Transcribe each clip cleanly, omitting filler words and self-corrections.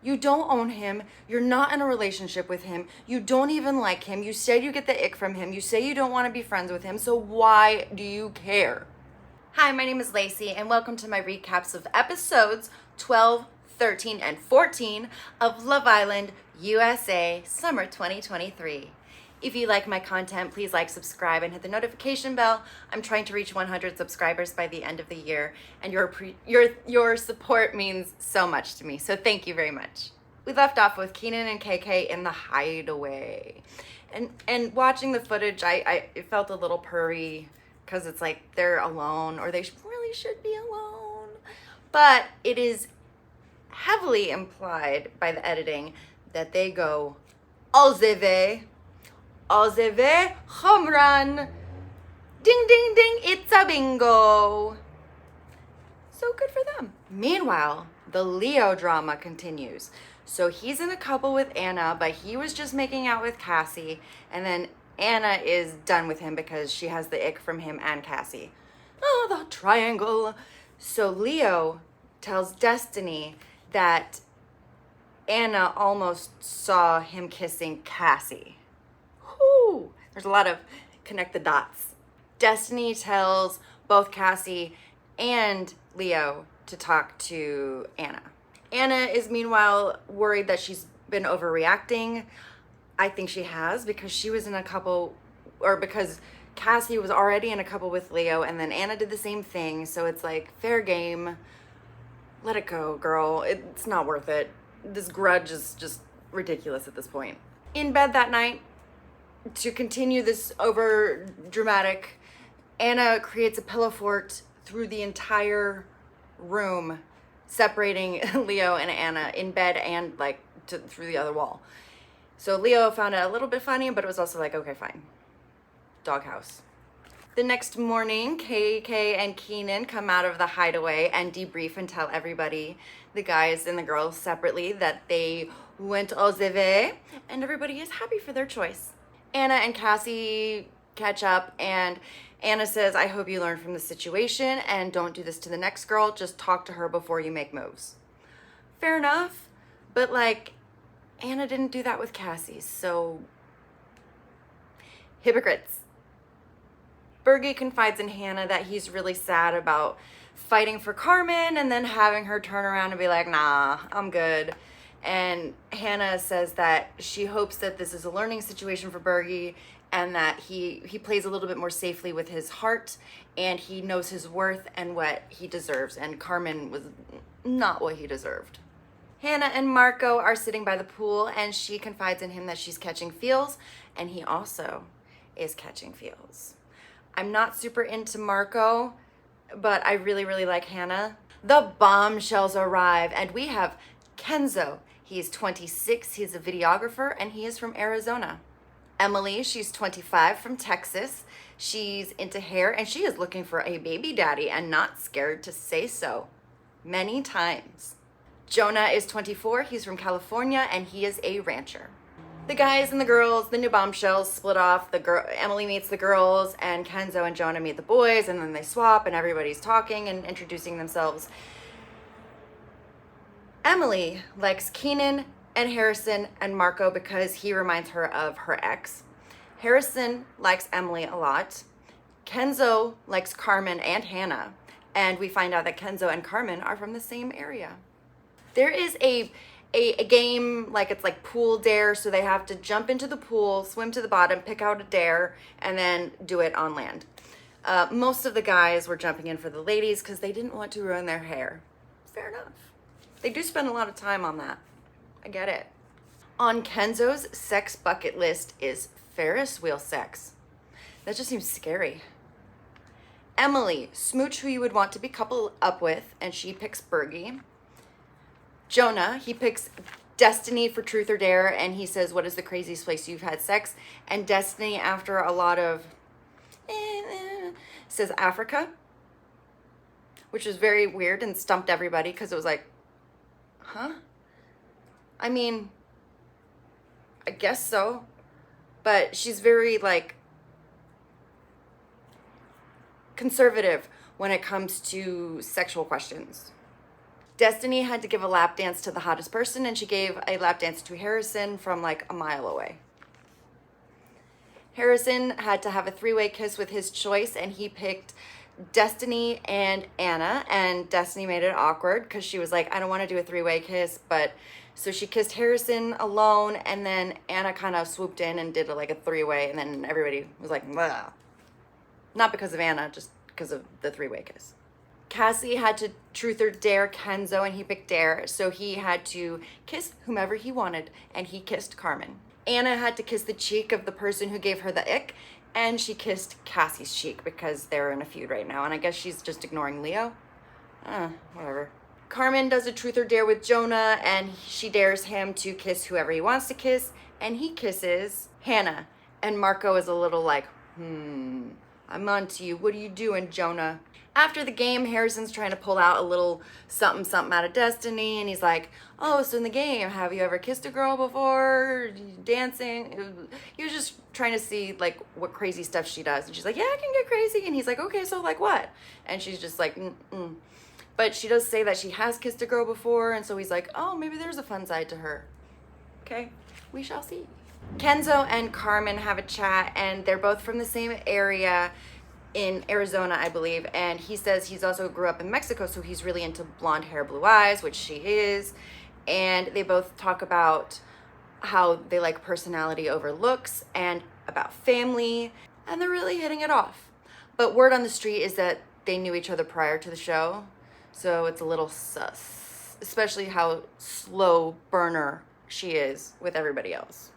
You don't own him. You're not in a relationship with him. You don't even like him. You said you get the ick from him. You say you don't want to be friends with him. So why do you care? Hi, my name is Lacey, and welcome to my recaps of episodes 12, 13, and 14 of Love Island USA Summer 2023. If you like my content, please like, subscribe, and hit the notification bell. I'm trying to reach 100 subscribers by the end of the year, and your support means so much to me, so thank you very much. We left off with Keenan and KK in the hideaway. And watching the footage, it felt a little purry, because it's like they're alone, or they really should be alone. But it is heavily implied by the editing that they go all the way, home run, ding, ding, ding, it's a bingo. So good for them. Meanwhile, the Leo drama continues. So he's in a couple with Anna, but he was just making out with Cassie, and then Anna is done with him because she has the ick from him and Cassie. Oh, the triangle. So Leo tells Destiny that Anna almost saw him kissing Cassie. Whew. There's a lot of connect the dots. Destiny tells both Cassie and Leo to talk to Anna. Anna is meanwhile worried that she's been overreacting. I think she has, because she was in a couple, or because Cassie was already in a couple with Leo, and then Anna did the same thing. So it's like, fair game. Let it go, girl. It's not worth it. This grudge is just ridiculous at this point. In bed that night, to continue this over dramatic, Anna creates a pillow fort through the entire room, separating Leo and Anna in bed and through the other wall. So Leo found it a little bit funny, but it was also like, okay, fine. Doghouse. The next morning, KK and Keenan come out of the hideaway and debrief and tell everybody, the guys and the girls separately, that they went au zeve, and everybody is happy for their choice. Anna and Cassie catch up, and Anna says, I hope you learn from the situation and don't do this to the next girl. Just talk to her before you make moves. Fair enough, but Anna didn't do that with Cassie, so hypocrites. Bergie confides in Hannah that he's really sad about fighting for Carmen and then having her turn around and be like, nah, I'm good. And Hannah says that she hopes that this is a learning situation for Bergie, and that he plays a little bit more safely with his heart, and he knows his worth and what he deserves. And Carmen was not what he deserved. Hannah and Marco are sitting by the pool, and she confides in him that she's catching feels, and he also is catching feels. I'm not super into Marco, but I really, really like Hannah. The bombshells arrive, and we have Kenzo. He's 26, he's a videographer, and he is from Arizona. Emily, she's 25, from Texas. She's into hair, and she is looking for a baby daddy and not scared to say so many times. Jonah is 24, he's from California, and he is a rancher. The guys and the girls, the new bombshells, split off. Emily meets the girls, and Kenzo and Jonah meet the boys, and then they swap, and everybody's talking and introducing themselves. Emily likes Keenan and Harrison and Marco because he reminds her of her ex. Harrison likes Emily a lot. Kenzo likes Carmen and Hannah, and we find out that Kenzo and Carmen are from the same area. There is a game, it's like pool dare, so they have to jump into the pool, swim to the bottom, pick out a dare, and then do it on land. Most of the guys were jumping in for the ladies because they didn't want to ruin their hair. Fair enough. They do spend a lot of time on that. I get it. On Kenzo's sex bucket list is Ferris wheel sex. That just seems scary. Emily, smooch who you would want to be coupled up with, and she picks Bergie. Jonah, he picks Destiny for truth or dare, and he says, what is the craziest place you've had sex? And Destiny, after a lot of says Africa, which was very weird and stumped everybody, because it was like, huh? I mean, I guess so, but she's very conservative when it comes to sexual questions. Destiny had to give a lap dance to the hottest person, and she gave a lap dance to Harrison from like a mile away. Harrison had to have a three-way kiss with his choice, and he picked Destiny and Anna, and Destiny made it awkward because she was like, I don't want to do a three-way kiss, but so she kissed Harrison alone, and then Anna kind of swooped in and did like a three-way, and then everybody was like, wow. Not because of Anna, just because of the three-way kiss. Cassie had to truth or dare Kenzo, and he picked dare, so he had to kiss whomever he wanted, and he kissed Carmen. Anna had to kiss the cheek of the person who gave her the ick, and she kissed Cassie's cheek because they're in a feud right now, and I guess she's just ignoring Leo. Whatever. Carmen does a truth or dare with Jonah, and she dares him to kiss whoever he wants to kiss, and he kisses Hannah. And Marco is a little like, I'm on to you. What are you doing, Jonah? After the game, Harrison's trying to pull out a little something out of Destiny, and he's like, oh, so in the game, have you ever kissed a girl before? Dancing? He was just trying to see, like, what crazy stuff she does. And she's like, yeah, I can get crazy. And he's like, okay, so, like, what? And she's just like, But she does say that she has kissed a girl before, and so he's like, oh, maybe there's a fun side to her. Okay, we shall see. Kenzo and Carmen have a chat, and they're both from the same area in Arizona, I believe, and he says he's also grew up in Mexico, so he's really into blonde hair, blue eyes, which she is, and they both talk about how they like personality over looks and about family, and they're really hitting it off. But word on the street is that they knew each other prior to the show, so it's a little sus, especially how slow burner she is with everybody else.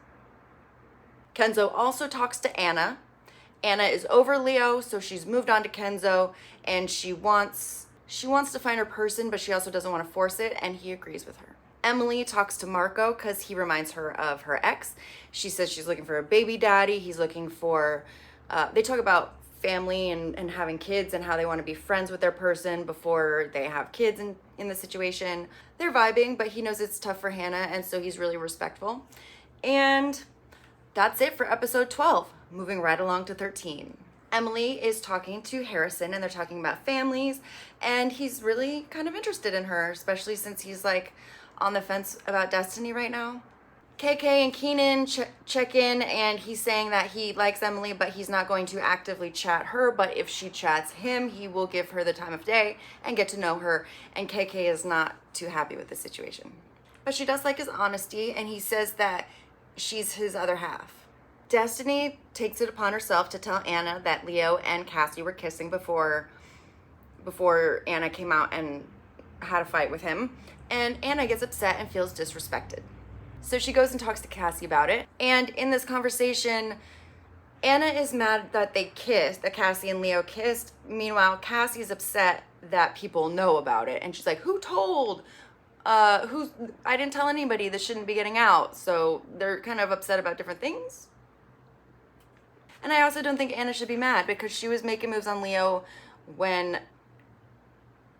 Kenzo also talks to Anna. Anna is over Leo, so she's moved on to Kenzo, and she wants to find her person, but she also doesn't want to force it, and he agrees with her. Emily talks to Marco because he reminds her of her ex. She says she's looking for a baby daddy. He's looking for, they talk about family and having kids and how they want to be friends with their person before they have kids in the situation. They're vibing, but he knows it's tough for Hannah, and so he's really respectful. And that's it for episode 12. Moving right along to 13. Emily is talking to Harrison, and they're talking about families, and he's really kind of interested in her, especially since he's like on the fence about Destiny right now. KK and Keenan check in, and he's saying that he likes Emily, but he's not going to actively chat her, but if she chats him, he will give her the time of day and get to know her, and KK is not too happy with the situation. But she does like his honesty, and he says that she's his other half. Destiny takes it upon herself to tell Anna that Leo and Cassie were kissing before Anna came out and had a fight with him. And Anna gets upset and feels disrespected. So she goes and talks to Cassie about it. And in this conversation, Anna is mad that they kissed, that Cassie and Leo kissed. Meanwhile, Cassie's upset that people know about it. And she's like, who told? I didn't tell anybody. This shouldn't be getting out. So they're kind of upset about different things. And I also don't think Anna should be mad because she was making moves on Leo when...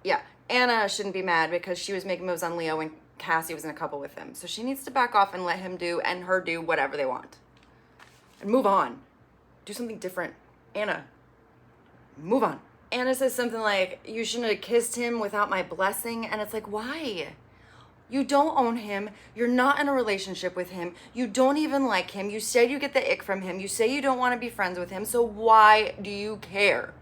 Yeah, Anna shouldn't be mad because she was making moves on Leo when Cassie was in a couple with him. So she needs to back off and let him do and her do whatever they want. And move on. Do something different. Anna, move on. Anna says something like, you shouldn't have kissed him without my blessing. And it's like, why? You don't own him. You're not in a relationship with him. You don't even like him. You said you get the ick from him. You say you don't want to be friends with him. So why do you care?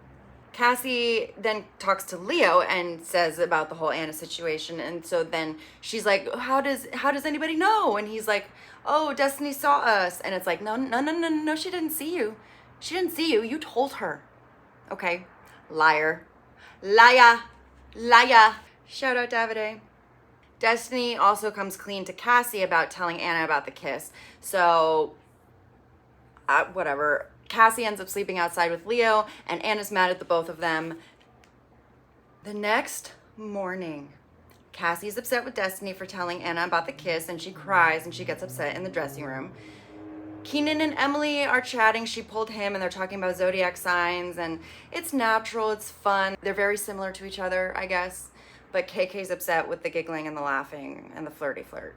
Cassie then talks to Leo and says about the whole Anna situation. And so then she's like, how does anybody know? And he's like, oh, Destiny saw us. And it's like, no, she didn't see you. She didn't see you. You told her. Okay. Liar. Liar. Shout out Davide. Destiny also comes clean to Cassie about telling Anna about the kiss. So, whatever. Cassie ends up sleeping outside with Leo, and Anna's mad at the both of them. The next morning, Cassie's upset with Destiny for telling Anna about the kiss, and she cries and she gets upset in the dressing room. Keenan and Emily are chatting. She pulled him, and they're talking about zodiac signs, and it's natural, it's fun. They're very similar to each other, I guess. But KK's upset with the giggling and the laughing and the flirty flirt.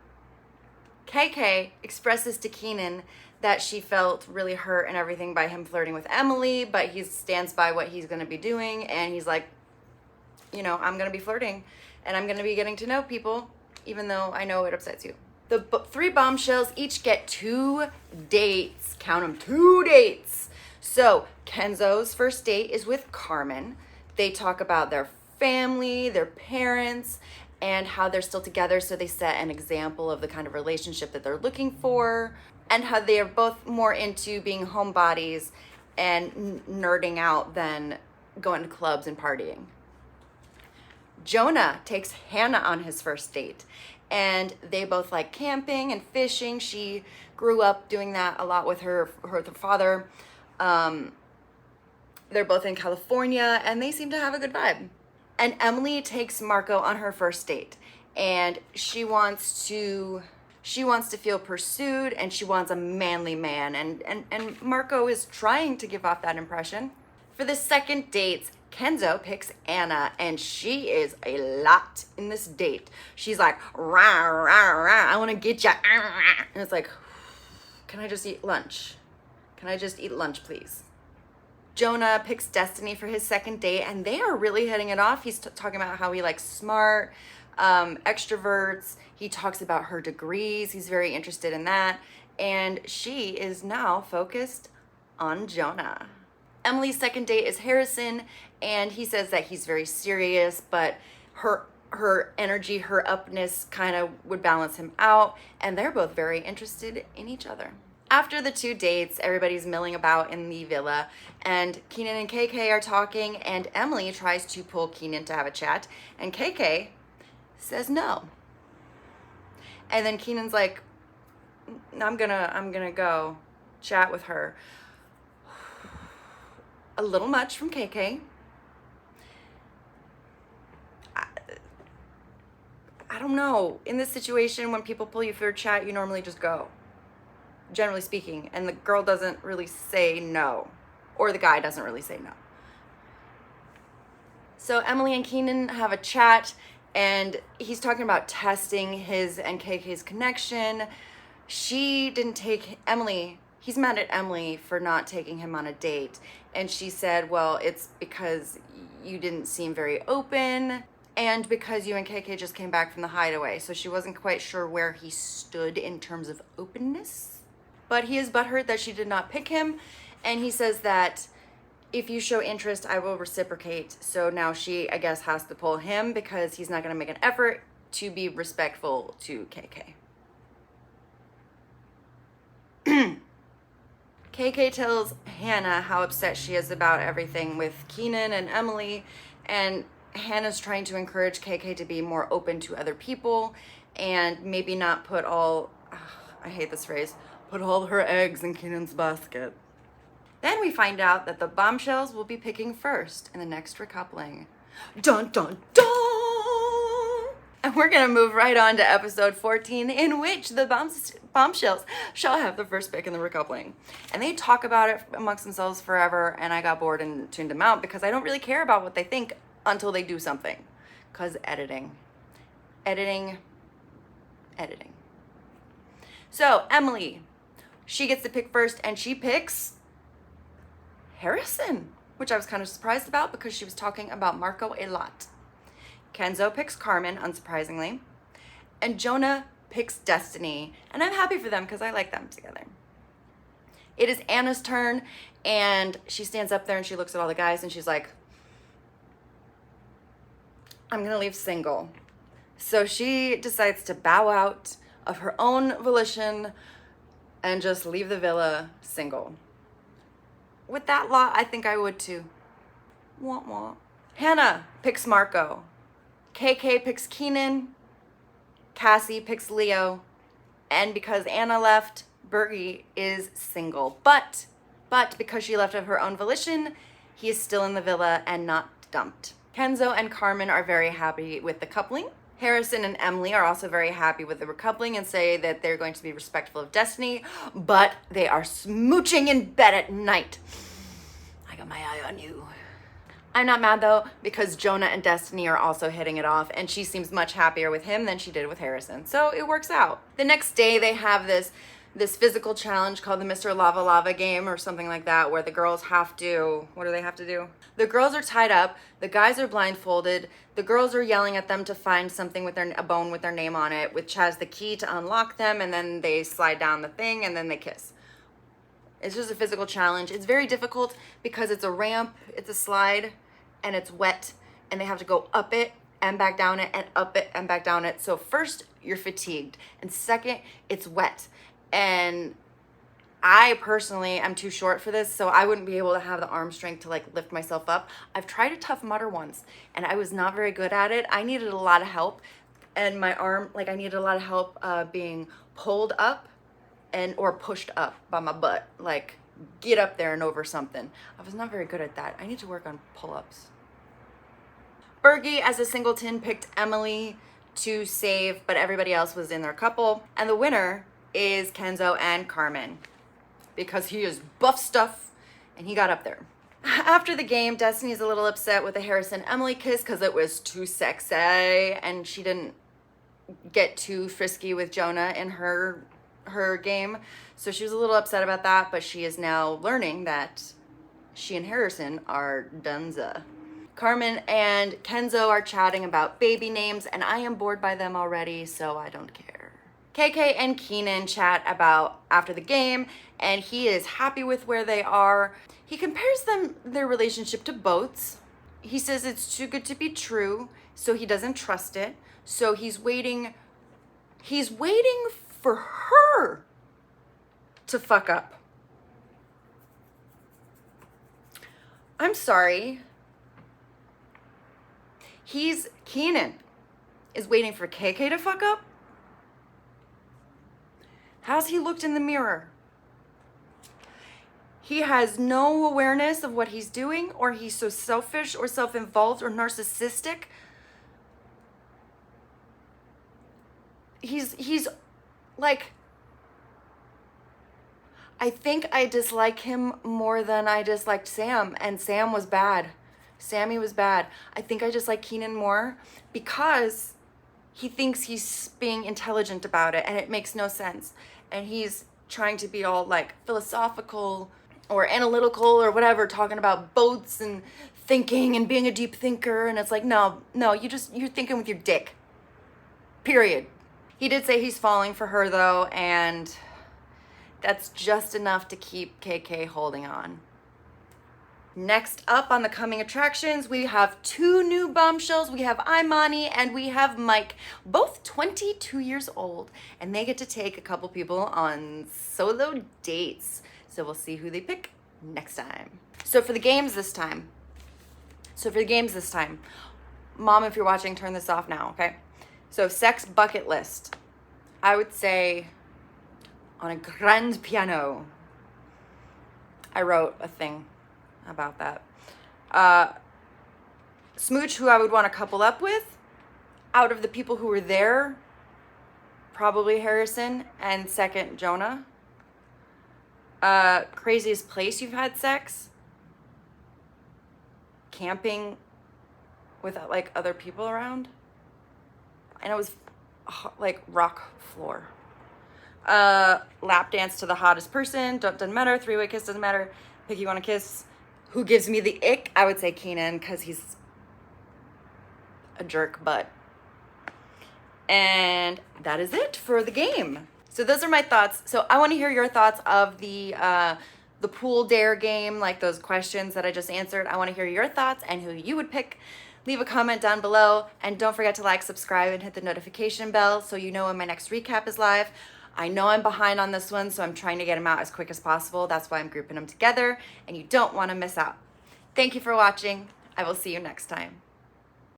KK expresses to Keenan that she felt really hurt and everything by him flirting with Emily, but he stands by what he's going to be doing, and he's like, I'm going to be flirting. And I'm going to be getting to know people, even though I know it upsets you. The three bombshells each get 2 dates. Count them, 2 dates. So Kenzo's first date is with Carmen. They talk about their family, their parents, and how they're still together. So they set an example of the kind of relationship that they're looking for, and how they are both more into being homebodies and nerding out than going to clubs and partying. Jonah takes Hannah on his first date, and they both like camping and fishing. She grew up doing that a lot with her father. They're both in California, and they seem to have a good vibe. And Emily takes Marco on her first date, and she wants to feel pursued, and she wants a manly man, and Marco is trying to give off that impression. For the second date, Kenzo picks Anna, and she is a lot in this date. She's like, rah, rah, rah, I want to get ya. And it's like, can I just eat lunch? Can I just eat lunch, please? Jonah picks Destiny for his second date, and they are really hitting it off. He's talking about how he likes smart, extroverts. He talks about her degrees. He's very interested in that. And she is now focused on Jonah. Emily's second date is Harrison, and he says that he's very serious, but her energy, her upness kind of would balance him out, and they're both very interested in each other. After the 2 dates, everybody's milling about in the villa, and Keenan and KK are talking, and Emily tries to pull Keenan to have a chat, and KK says no. And then Keenan's like, I'm gonna go chat with her. A little much from KK. I don't know. In this situation, when people pull you for a chat, you normally just go, generally speaking, and the girl doesn't really say no, or the guy doesn't really say no. So Emily and Keenan have a chat, and he's talking about testing his and KK's connection. She didn't take Emily. He's mad at Emily for not taking him on a date. And she said, well, it's because you didn't seem very open, and because you and KK just came back from the hideaway. So she wasn't quite sure where he stood in terms of openness. But he is butthurt that she did not pick him. And he says that if you show interest, I will reciprocate. So now she, I guess, has to pull him because he's not going to make an effort to be respectful to KK. KK tells Hannah how upset she is about everything with Keenan and Emily, and Hannah's trying to encourage KK to be more open to other people and maybe not put all, I hate this phrase, put all her eggs in Keenan's basket. Then we find out that the bombshells will be picking first in the next recoupling. Dun, dun, dun! And we're going to move right on to episode 14, in which the bombshells shall have the first pick in the recoupling. And they talk about it amongst themselves forever, and I got bored and tuned them out because I don't really care about what they think until they do something. Because editing. So, Emily, she gets to pick first, and she picks Harrison, which I was kind of surprised about because she was talking about Marco a lot. Kenzo picks Carmen, unsurprisingly, and Jonah picks Destiny, and I'm happy for them because I like them together. It is Anna's turn, and she stands up there and she looks at all the guys and she's like, I'm gonna leave single. So she decides to bow out of her own volition and just leave the villa single. With that lot, I think I would too. Wah wah. Hannah picks Marco. KK picks Keenan. Cassie picks Leo. And because Anna left, Bergie is single. But because she left of her own volition, he is still in the villa and not dumped. Kenzo and Carmen are very happy with the coupling. Harrison and Emily are also very happy with the recoupling and say that they're going to be respectful of Destiny, but they are smooching in bed at night. I got my eye on you. I'm not mad though, because Jonah and Destiny are also hitting it off, and she seems much happier with him than she did with Harrison. So it works out. The next day they have this this physical challenge called the Mr. Lava Lava game or something like that, where the girls have to, what do they have to do? The girls are tied up, the guys are blindfolded, the girls are yelling at them to find something with a bone with their name on it, which has the key to unlock them, and then they slide down the thing and then they kiss. It's just a physical challenge. It's very difficult because it's a ramp, it's a slide, and it's wet, and they have to go up it and back down it and up it and back down it. So first, you're fatigued, and second, it's wet. And I personally am too short for this, so I wouldn't be able to have the arm strength to like lift myself up. I've tried a Tough Mudder once, and I was not very good at it. I needed a lot of help, and my arm, like I needed a lot of help being pulled up and or pushed up by my butt, like get up there and over something. I was not very good at that. I need to work on pull-ups. Bergie, as a singleton, picked Emily to save, but everybody else was in their couple. And the winner is Kenzo and Carmen, because he is buff stuff and he got up there. After the game, Destiny's a little upset with the Harrison-Emily kiss because it was too sexy and she didn't get too frisky with Jonah in her game. So she was a little upset about that, but she is now learning that she and Harrison are dunza. Carmen and Kenzo are chatting about baby names, and I am bored by them already, so I don't care. KK and Keenan chat about after the game, and he is happy with where they are. He compares their relationship to boats. He says it's too good to be true, so he doesn't trust it. So he's waiting for her to fuck up. I'm sorry. Keenan is waiting for KK to fuck up? How's he looked in the mirror? He has no awareness of what he's doing, or he's so selfish or self-involved or narcissistic. He's like, I think I dislike him more than I disliked Sam, and Sam was bad. Sammy was bad. I think I just like Keenan more because he thinks he's being intelligent about it and it makes no sense. And he's trying to be all like philosophical or analytical or whatever, talking about boats and thinking and being a deep thinker. And it's like, no, you're thinking with your dick. Period. He did say he's falling for her though, and that's just enough to keep KK holding on. Next up on the coming attractions, we have 2 new bombshells. We have Imani and we have Mike, both 22 years old, and they get to take a couple people on solo dates. So we'll see who they pick next time. So for the games this time, Mom, if you're watching, turn this off now, okay? So sex bucket list. I would say on a grand piano. I wrote a thing about that. Smooch, who I would want to couple up with, out of the people who were there, probably Harrison, and second, Jonah. Craziest place you've had sex? Camping without like other people around. And it was like rock floor. Lap dance to the hottest person, doesn't matter. 3-way kiss, doesn't matter. Pick you want to kiss. Who gives me the ick? I would say Keenan, because he's a jerk butt. And that is it for the game. So those are my thoughts. So I want to hear your thoughts of the pool dare game, like those questions that I just answered. I want to hear your thoughts and who you would pick. Leave a comment down below, and don't forget to like, subscribe, and hit the notification bell so you know when my next recap is live. I know I'm behind on this one, so I'm trying to get them out as quick as possible. That's why I'm grouping them together, and you don't want to miss out. Thank you for watching. I will see you next time.